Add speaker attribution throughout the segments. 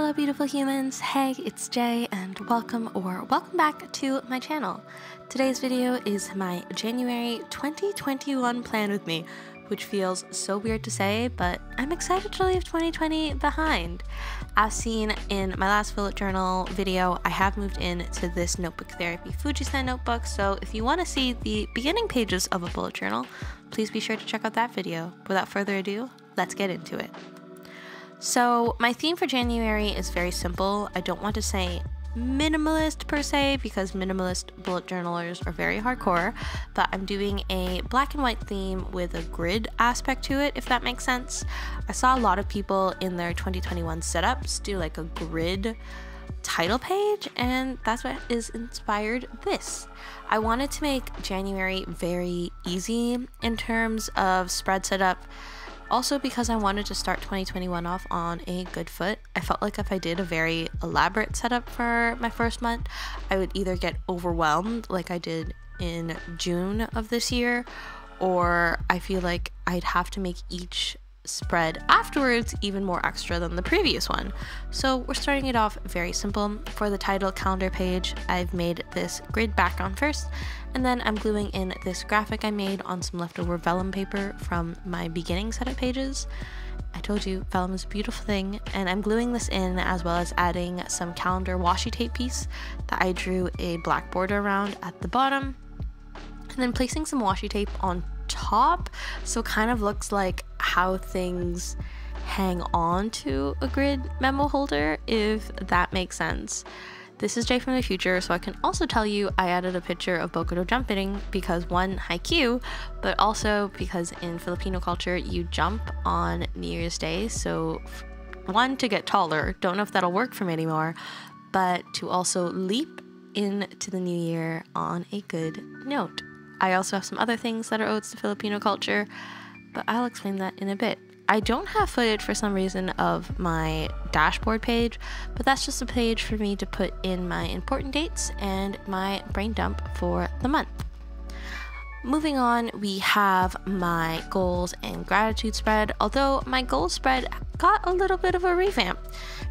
Speaker 1: Hello beautiful humans, hey, it's Jay and welcome back to my channel. Today's video is my January 2021 plan with me, which feels so weird to say, but I'm excited to leave 2020 behind. As seen in my last bullet journal video, I have moved into this notebook therapy Fuji notebook, so if you want to see the beginning pages of a bullet journal, please be sure to check out that video. Without further ado, let's get into it. So my theme for January is very simple. I don't want to say minimalist per se because minimalist bullet journalers are very hardcore, but I'm doing a black and white theme with a grid aspect to it, if that makes sense. I saw a lot of people in their 2021 setups do like a grid title page, and that's what is inspired this. I wanted to make January very easy in terms of spread setup. Also because I wanted to start 2021 off on a good foot. I felt like if I did a very elaborate setup for my first month, I would either get overwhelmed like I did in June of this year, or I feel like I'd have to make each spread afterwards even more extra than the previous one. So we're starting it off very simple. For the title calendar page, I've made this grid background first, and then I'm gluing in this graphic I made on some leftover vellum paper from my beginning setup pages. I told you vellum is a beautiful thing, and I'm gluing this in as well as adding some calendar washi tape piece that I drew a black border around at the bottom, and then placing some washi tape on top so it kind of looks like how things hang on to a grid memo holder, if that makes sense. This is Jay from the future, so I can also tell you I added a picture of Bujo jumping because one, haiku, but also because in Filipino culture you jump on New Year's Day, so one, to get taller, don't know if that'll work for me anymore, but to also leap into the new year on a good note. I also have some other things that are odes to Filipino culture, but I'll explain that in a bit. I don't have footage for some reason of my dashboard page, but that's just a page for me to put in my important dates and my brain dump for the month. Moving on, we have my goals and gratitude spread, although my goals spread got a little bit of a revamp.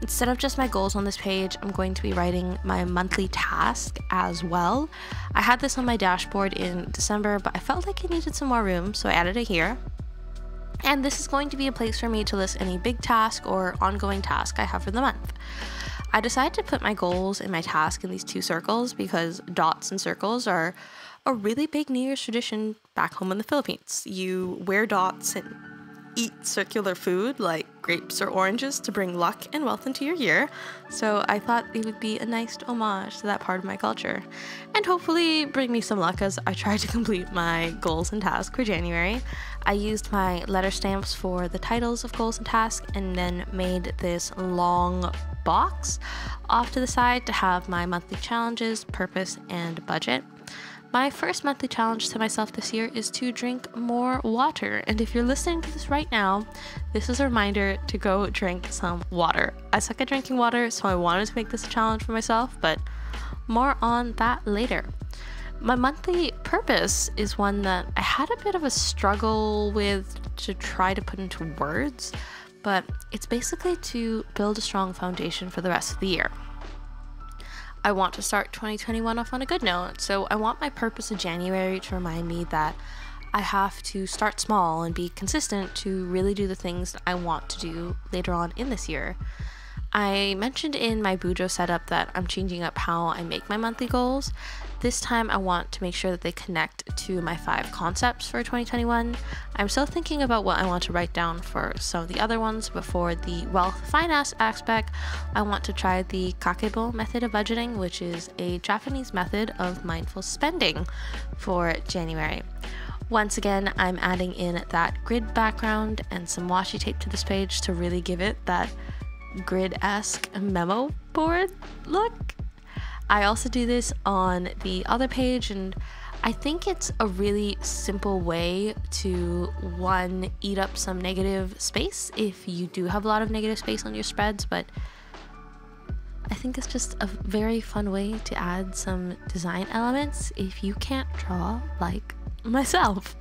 Speaker 1: Instead of just my goals on this page, I'm going to be writing my monthly task as well. I had this on my dashboard in December, but I felt like it needed some more room, so I added it here. And this is going to be a place for me to list any big task or ongoing task I have for the month. I decided to put my goals and my task in these two circles because dots and circles are a really big New Year's tradition back home in the Philippines. You wear dots and eat circular food like grapes or oranges to bring luck and wealth into your year. So I thought it would be a nice homage to that part of my culture and hopefully bring me some luck as I try to complete my goals and tasks for January. I used my letter stamps for the titles of goals and tasks and then made this long box off to the side to have my monthly challenges, purpose, and budget. My first monthly challenge to myself this year is to drink more water, and if you're listening to this right now, this is a reminder to go drink some water. I suck at drinking water, so I wanted to make this a challenge for myself, but more on that later. My monthly purpose is one that I had a bit of a struggle with to try to put into words, but it's basically to build a strong foundation for the rest of the year. I want to start 2021 off on a good note, so I want my purpose of January to remind me that I have to start small and be consistent to really do the things that I want to do later on in this year. I mentioned in my Bujo setup that I'm changing up how I make my monthly goals. This time I want to make sure that they connect to my 5 concepts for 2021. I'm still thinking about what I want to write down for some of the other ones, but for the wealth finance aspect, I want to try the kakebo method of budgeting, which is a Japanese method of mindful spending for January. Once again, I'm adding in that grid background and some washi tape to this page to really give it that grid-esque memo board look. I also do this on the other page, and I think it's a really simple way to, one, eat up some negative space if you do have a lot of negative space on your spreads, but I think it's just a very fun way to add some design elements if you can't draw like myself.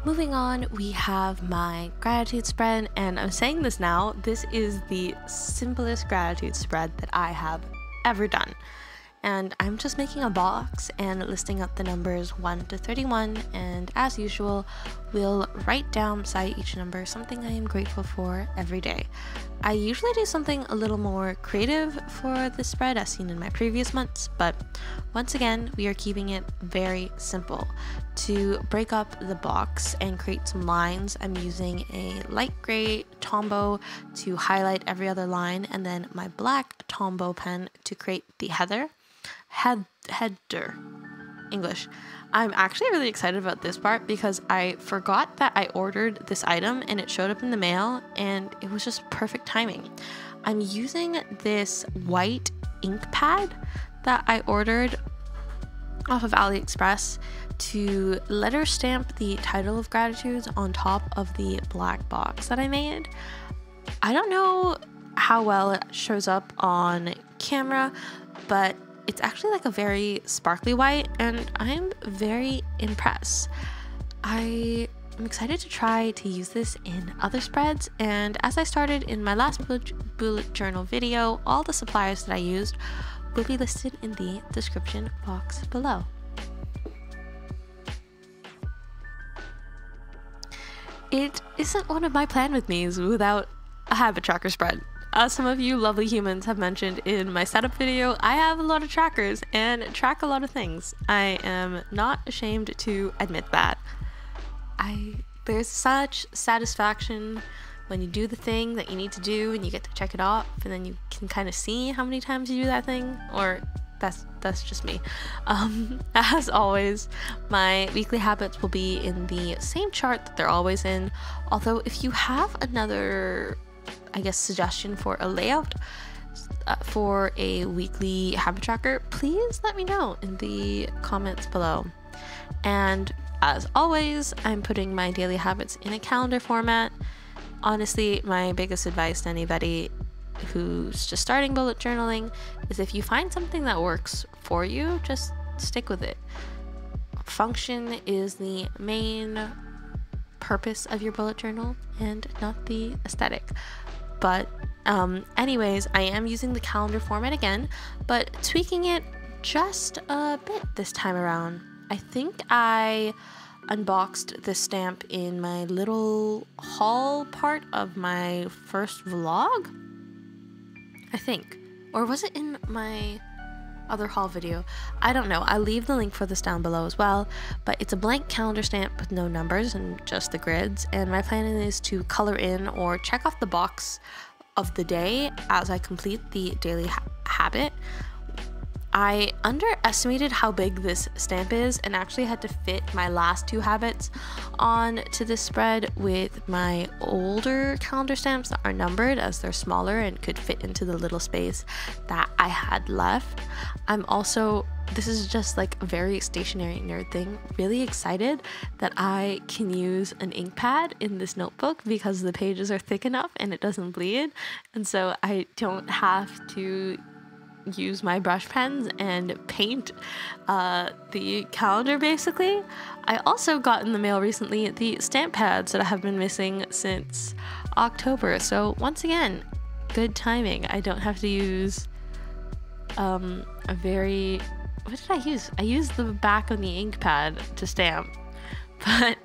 Speaker 1: Moving on, we have my gratitude spread, and I'm saying this now, this is the simplest gratitude spread that I have ever done. And I'm just making a box and listing out the numbers 1 to 31, and as usual, we'll write down beside each number something I am grateful for every day. I usually do something a little more creative for this spread as seen in my previous months, but once again, we are keeping it very simple. To break up the box and create some lines, I'm using a light gray Tombow to highlight every other line, and then my black Tombow pen to create the header. English. I'm actually really excited about this part because I forgot that I ordered this item and it showed up in the mail, and it was just perfect timing. I'm using this white ink pad that I ordered off of AliExpress to letter stamp the title of gratitudes on top of the black box that I made. I don't know how well it shows up on camera, but it's actually like a very sparkly white, and I'm very impressed. I am excited to try to use this in other spreads, and as I started in my last bullet journal video, all the suppliers that I used will be listed in the description box below. It isn't one of my plan with me's without a habit tracker spread. As some of you lovely humans have mentioned in my setup video, I have a lot of trackers and track a lot of things. I am not ashamed to admit that. There's such satisfaction when you do the thing that you need to do and you get to check it off, and then you can kind of see how many times you do that thing, or that's just me. As always, my weekly habits will be in the same chart that they're always in, although if you have another suggestion for a layout for a weekly habit tracker, please let me know in the comments below. And as always, I'm putting my daily habits in a calendar format. Honestly, my biggest advice to anybody who's just starting bullet journaling is if you find something that works for you, just stick with it. Function is the main purpose of your bullet journal and not the aesthetic. But anyways, I am using the calendar format again, but tweaking it just a bit this time around. I think I unboxed this stamp in my little haul part of my first vlog, I think. Or was it in my other haul video? I don't know. I'll leave the link for this down below as well, but it's a blank calendar stamp with no numbers and just the grids, and my plan is to color in or check off the box of the day as I complete the daily habit. I underestimated how big this stamp is and actually had to fit my last 2 habits onto this spread with my older calendar stamps that are numbered, as they're smaller and could fit into the little space that I had left. I'm also, this is just like a very stationary nerd thing, really excited that I can use an ink pad in this notebook because the pages are thick enough and it doesn't bleed, and so I don't have to use my brush pens and paint the calendar basically. I also got in the mail recently the stamp pads that I have been missing since October, so once again, good timing. I don't have to use what did I use? I used the back of the ink pad to stamp, but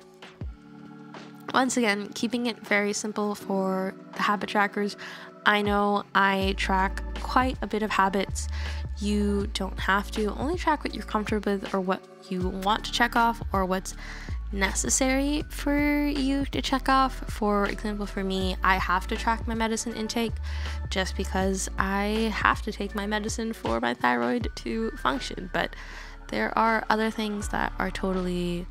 Speaker 1: once again, keeping it very simple for the habit trackers. I know I track quite a bit of habits. You don't have to. Only track what you're comfortable with or what you want to check off or what's necessary for you to check off. For example, for me, I have to track my medicine intake just because I have to take my medicine for my thyroid to function. But there are other things that are totally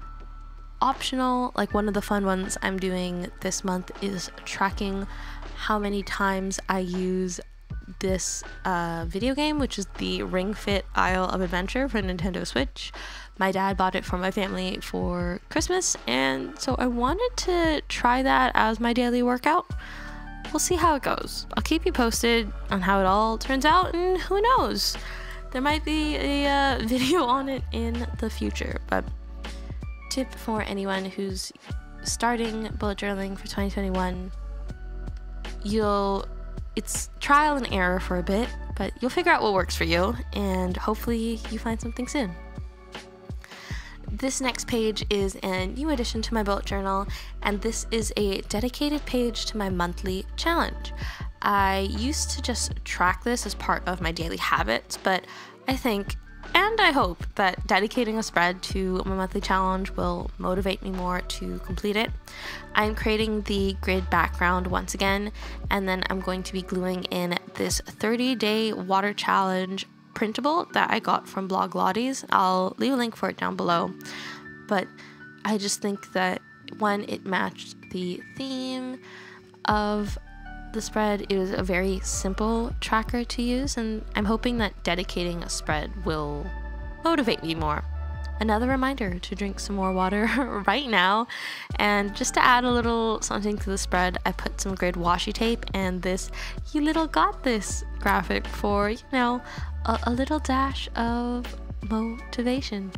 Speaker 1: optional. Like one of the fun ones I'm doing this month is tracking how many times I use this video game, which is the Ring Fit Isle of Adventure for Nintendo Switch. My dad bought it for my family for Christmas, and so I wanted to try that as my daily workout. We'll see how it goes. I'll keep you posted on how it all turns out, and who knows, there might be a video on it in the future. But tip for anyone who's starting bullet journaling for 2021, it's trial and error for a bit, but you'll figure out what works for you, and hopefully you find something soon. This next page is a new addition to my bullet journal, and this is a dedicated page to my monthly challenge. I used to just track this as part of my daily habits, but I think, and I hope, that dedicating a spread to my monthly challenge will motivate me more to complete it. I'm creating the grid background once again, and then I'm going to be gluing in this 30-day water challenge printable that I got from Blog Lotties. I'll leave a link for it down below, but I just think that when it matched the theme of the spread, it was a very simple tracker to use, and I'm hoping that dedicating a spread will motivate me more. Another reminder to drink some more water right now, and just to add a little something to the spread, I put some grid washi tape and this "You Little Got This" graphic for, a little dash of motivation.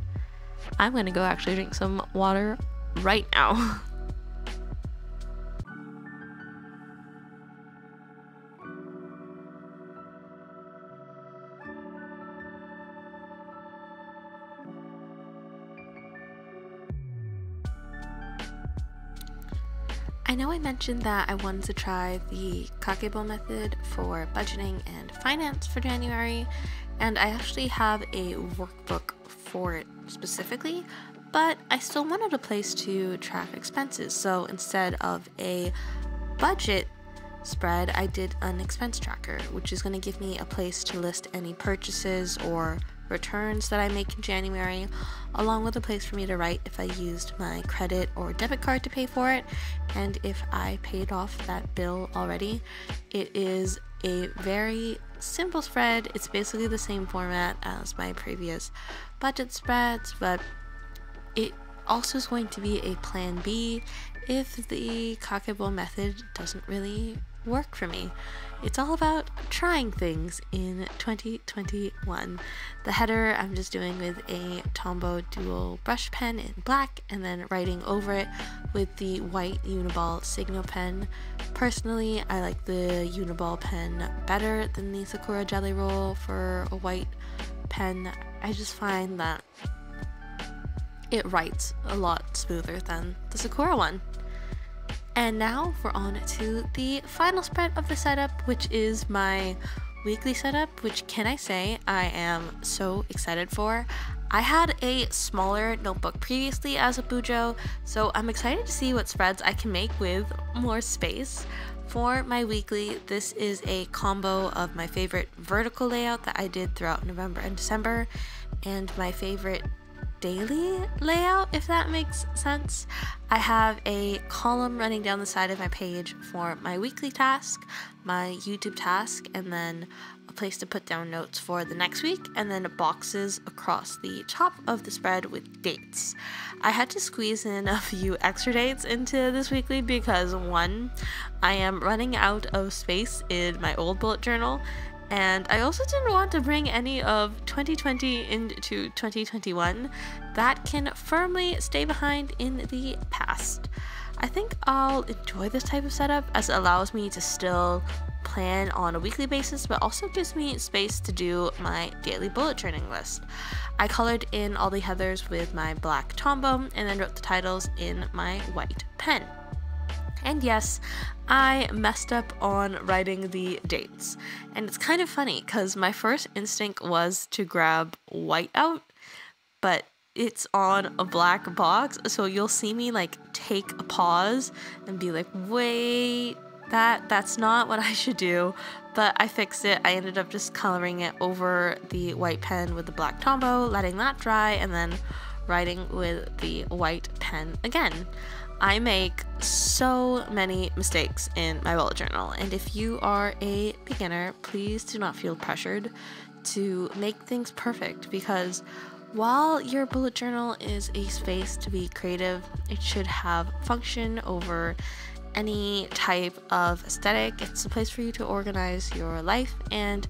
Speaker 1: I'm gonna go actually drink some water right now. I know I mentioned that I wanted to try the Kakebo method for budgeting and finance for January, and I actually have a workbook for it specifically, but I still wanted a place to track expenses. So instead of a budget spread, I did an expense tracker, which is going to give me a place to list any purchases or returns that I make in January, along with a place for me to write if I used my credit or debit card to pay for it, and if I paid off that bill already. It is a very simple spread. It's basically the same format as my previous budget spreads, but it also is going to be a plan B if the Kakebo method doesn't really work for me. It's all about trying things in 2021. The header I'm just doing with a Tombow dual brush pen in black, and then writing over it with the white UniBall Signo pen. Personally, I like the UniBall pen better than the Sakura Jelly Roll for a white pen. I just find that it writes a lot smoother than the Sakura one. And now we're on to the final spread of the setup, which is my weekly setup, which, can I say, I am so excited for. I had a smaller notebook previously as a Bujo, so I'm excited to see what spreads I can make with more space. For my weekly, this is a combo of my favorite vertical layout that I did throughout November and December, and my favorite daily layout, if that makes sense. I have a column running down the side of my page for my weekly task, my YouTube task, and then a place to put down notes for the next week, and then boxes across the top of the spread with dates. I had to squeeze in a few extra dates into this weekly because, one, I am running out of space in my old bullet journal, and I also didn't want to bring any of 2020 into 2021. That can firmly stay behind in the past. I think I'll enjoy this type of setup as it allows me to still plan on a weekly basis, but also gives me space to do my daily bullet journaling list. I colored in all the headers with my black Tombow and then wrote the titles in my white pen. And yes, I messed up on writing the dates. And it's kind of funny because my first instinct was to grab white out, but it's on a black box, so you'll see me like take a pause and be like, wait, that's not what I should do. But I fixed it. I ended up just coloring it over the white pen with the black Tombow, letting that dry, and then writing with the white pen again. I make so many mistakes in my bullet journal, and if you are a beginner, please do not feel pressured to make things perfect, because while your bullet journal is a space to be creative, it should have function over any type of aesthetic. It's a place for you to organize your life, and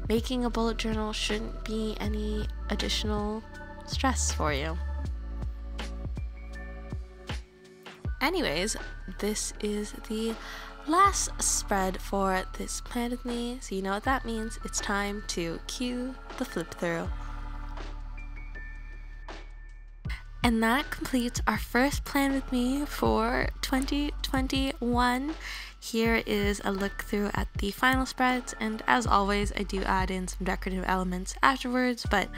Speaker 1: making a bullet journal shouldn't be any additional stress for you. Anyways, this is the last spread for this plan with me, so you know what that means. It's time to cue the flip through. And that completes our first plan with me for 2021. Here is a look through at the final spreads, and as always I do add in some decorative elements afterwards, but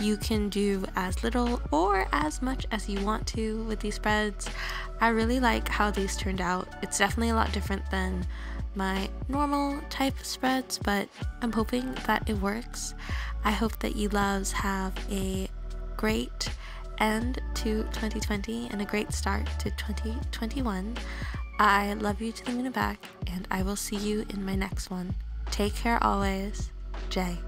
Speaker 1: you can do as little or as much as you want to with these spreads. I really like how these turned out. It's definitely a lot different than my normal type of spreads, but I'm hoping that it works. I hope that you loves have a great end to 2020 and a great start to 2021. I love you to the moon and back, and I will see you in my next one. Take care always. Jay.